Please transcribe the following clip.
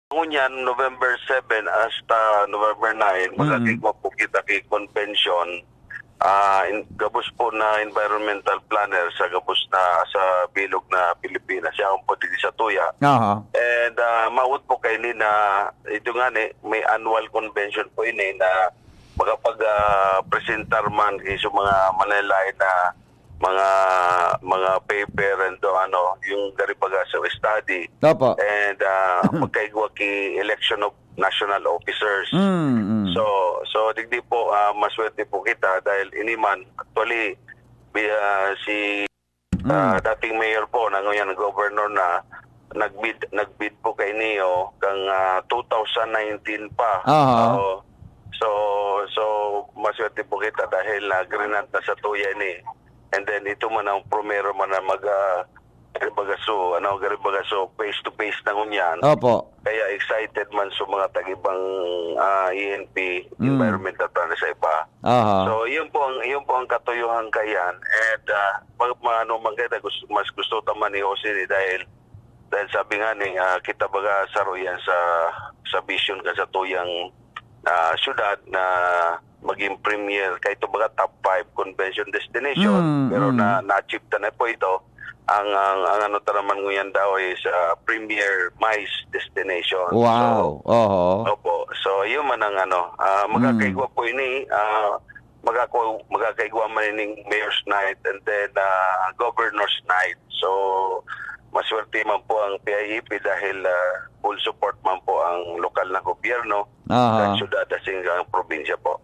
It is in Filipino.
Ngunyan, November 7 hasta November 9, magkakigwa po kita kay convention gabos po na environmental planner sa gabos na sa bilog na Pilipinas. Siya po dito sa Tuya. Aha. And maud po kay ni na ito nga ni may annual convention po ini na magapag-presentar man sa mga manlalay na mga paper and yung garibaga sa study Opo. and magkaigwa ki election of national officers. So digdi po maswerte po kita dahil iniman actually si dating mayor po na ngayon governor na nagbid po kay niyo kang 2019 pa. So maswerte po kita dahil grant na sa Tuya ni. And then ito man ang promero man na garibagaso face to face na ngunyan. Opo. Kaya excited man sa mga tagibang ENP environmental plan sa iba. So yun po ang katuyuhan kayan and mas gusto taman ni Jose dahil sabi nga ni kita baga saruyan sa vision ka sa tuyang syudad na maging premier kahit baga top 5 convention destination pero na-achieve na po ito ang ano tanaman ngayon daw is premier MICE destination. Wow. Opo. So yun man ang magkakaigwa po ini magkakaigwa man ining mayor's night and then governor's night. So maswerte man po ang PIEP dahil full support man po ang lokal na gobyerno at syudad at ang probinsya po.